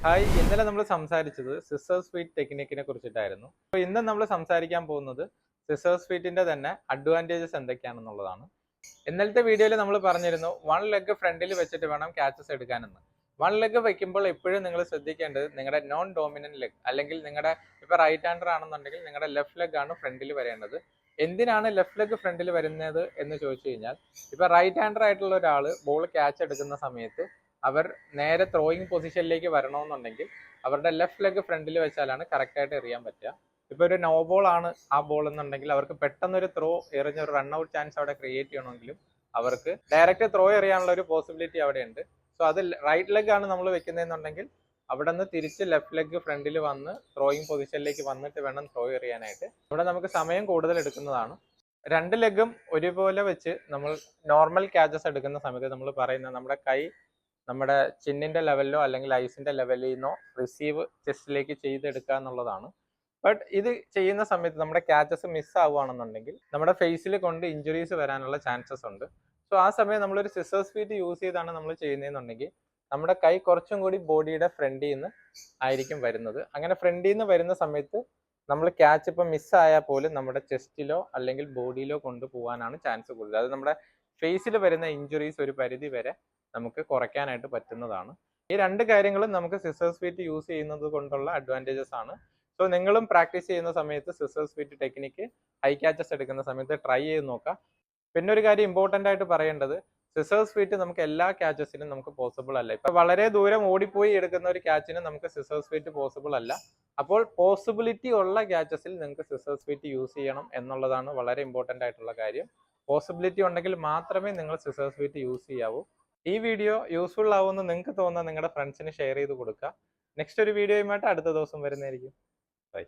Hi, ഇന്നലെ നമ്മൾ സംസാരിച്ചത് സിസേഴ്സ് ഫീറ്റ് ടെക്നിക്കിനെ കുറിച്ചിട്ടായിരുന്നു. അപ്പോൾ ഇന്ന് നമ്മൾ സംസാരിക്കാൻ പോകുന്നത് സിസേഴ്സ് ഫീറ്റിന്റെ തന്നെ അഡ്വാൻറ്റേജസ് എന്തൊക്കെയാണെന്നുള്ളതാണ്. ഇന്നലത്തെ വീഡിയോയിൽ നമ്മൾ പറഞ്ഞിരുന്നു വൺ ലെഗ് ഫ്രണ്ടിൽ വെച്ചിട്ട് വേണം ക്യാച്ചസ് എടുക്കാനെന്ന്. വൺ ലെഗ് വെക്കുമ്പോൾ എപ്പോഴും നിങ്ങൾ ശ്രദ്ധിക്കേണ്ടത് നിങ്ങളുടെ നോൺ ഡോമിനന്റ് ലെഗ്, അല്ലെങ്കിൽ നിങ്ങളുടെ ഇപ്പോൾ റൈറ്റ് ഹാൻഡർ ആണെന്നുണ്ടെങ്കിൽ നിങ്ങളുടെ ലെഫ്റ്റ് ലെഗ് ആണ് ഫ്രണ്ടിൽ വരേണ്ടത്. എന്തിനാണ് ലെഫ്റ്റ് ലെഗ് ഫ്രണ്ടിൽ വരുന്നത് എന്ന് ചോദിച്ചു കഴിഞ്ഞാൽ, ഇപ്പോൾ റൈറ്റ് ഹാൻഡർ ആയിട്ടുള്ള ഒരാൾ ബോൾ ക്യാച്ച് എടുക്കുന്ന സമയത്ത് അവർ നേരെ ത്രോയിങ് പൊസിഷനിലേക്ക് വരണമെന്നുണ്ടെങ്കിൽ അവരുടെ ലെഫ്റ്റ് ലെഗ് ഫ്രണ്ടിൽ വെച്ചാലാണ് കറക്റ്റായിട്ട് എറിയാൻ പറ്റുക. ഇപ്പോൾ ഒരു നോ ബോൾ ആണ് ആ ബോൾ എന്നുണ്ടെങ്കിൽ അവർക്ക് പെട്ടെന്നൊരു ത്രോ എറിഞ്ഞൊരു റൺ ഔട്ട് ചാൻസ് അവിടെ ക്രിയേറ്റ് ചെയ്യണമെങ്കിലും അവർക്ക് ഡയറക്റ്റ് ത്രോ എറിയാനുള്ള ഒരു പോസിബിലിറ്റി അവിടെ ഉണ്ട്. സോ അത് റൈറ്റ് ലെഗ് ആണ് നമ്മൾ വെക്കുന്നതെന്നുണ്ടെങ്കിൽ അവിടെ നിന്ന് തിരിച്ച് ലെഫ്റ്റ് ലെഗ് ഫ്രണ്ടിൽ വന്ന് ത്രോയിങ് പൊസിഷനിലേക്ക് വന്നിട്ട് വേണം ത്രോ എറിയാനായിട്ട്. അവിടെ നമുക്ക് സമയം കൂടുതൽ എടുക്കുന്നതാണ്. രണ്ട് ലെഗും ഒരുപോലെ വെച്ച് നമ്മൾ നോർമൽ ക്യാച്ചസ് എടുക്കുന്ന സമയത്ത് നമ്മൾ പറയുന്നത് നമ്മുടെ കൈ നമ്മുടെ ചിന്നിന്റെ ലെവലിലോ അല്ലെങ്കിൽ ഐസിന്റെ ലെവലിൽ നിന്നോ റിസീവ് ചെസ്റ്റിലേക്ക് ചെയ്തെടുക്കുക എന്നുള്ളതാണ്. ബട്ട് ഇത് ചെയ്യുന്ന സമയത്ത് നമ്മുടെ ക്യാച്ചസ് മിസ് ആവുകയാണെന്നുണ്ടെങ്കിൽ നമ്മുടെ ഫേസിൽ കൊണ്ട് ഇഞ്ചുറീസ് വരാനുള്ള ചാൻസസ് ഉണ്ട്. സോ ആ സമയം നമ്മളൊരു സിസേഴ്സ് ഫീറ്റ് യൂസ് ചെയ്താണ് നമ്മൾ ചെയ്യുന്നതെന്നുണ്ടെങ്കിൽ നമ്മുടെ കൈ കുറച്ചും കൂടി ബോഡിയുടെ ഫ്രണ്ടിൽ നിന്ന് ആയിരിക്കും വരുന്നത്. അങ്ങനെ ഫ്രണ്ടിൽ നിന്ന് വരുന്ന സമയത്ത് നമ്മൾ ക്യാച്ച് ഇപ്പം മിസ്സായാൽ പോലും നമ്മുടെ ചെസ്റ്റിലോ അല്ലെങ്കിൽ ബോഡിയിലോ കൊണ്ടുപോകാനാണ് ചാൻസ് കൂടുതൽ. അത് നമ്മുടെ ഫേസിൽ വരുന്ന ഇഞ്ചുറീസ് ഒരു പരിധി വരെ നമുക്ക് കുറയ്ക്കാനായിട്ട് പറ്റുന്നതാണ്. ഈ രണ്ട് കാര്യങ്ങളും നമുക്ക് സിസേഴ്സ് ഫീറ്റ് യൂസ് ചെയ്യുന്നത് കൊണ്ടുള്ള അഡ്വാൻറ്റേജസ് ആണ്. സോ നിങ്ങളും പ്രാക്ടീസ് ചെയ്യുന്ന സമയത്ത് scissors feet technique high catches എടുക്കുന്ന സമയത്ത് ട്രൈ ചെയ്ത് നോക്കാം. പിന്നെ ഒരു കാര്യം ഇമ്പോർട്ടൻ്റ് ആയിട്ട് പറയേണ്ടത്, സിസേഴ്സ് ഫീറ്റ് നമുക്ക് എല്ലാ ക്യാച്ചസിനും നമുക്ക് പോസിബിൾ അല്ല. ഇപ്പൊ വളരെ ദൂരം ഓടിപ്പോയി എടുക്കുന്ന ഒരു ക്യാച്ചിന് നമുക്ക് സിസേഴ്സ് ഫീറ്റ് പോസിബിൾ അല്ല. അപ്പോൾ പോസിബിലിറ്റി ഉള്ള ക്യാച്ചസിൽ നിങ്ങൾക്ക് സിസേഴ്സ് ഫീറ്റ് യൂസ് ചെയ്യണം എന്നുള്ളതാണ് വളരെ ഇമ്പോർട്ടൻ്റ് ആയിട്ടുള്ള കാര്യം. പോസിബിലിറ്റി ഉണ്ടെങ്കിൽ മാത്രമേ നിങ്ങൾ സിസേഴ്സ് ഫീറ്റ് യൂസ് ചെയ്യാവൂ. ഈ വീഡിയോ യൂസ്ഫുൾ ആവുമെന്ന് നിങ്ങൾക്ക് തോന്നുന്ന നിങ്ങളുടെ ഫ്രണ്ട്സിന് ഷെയർ ചെയ്ത് കൊടുക്കുക. നെക്സ്റ്റ് ഒരു വീഡിയോയുമായിട്ട് അടുത്ത ദിവസം വരുന്നതായിരിക്കും. ബൈ.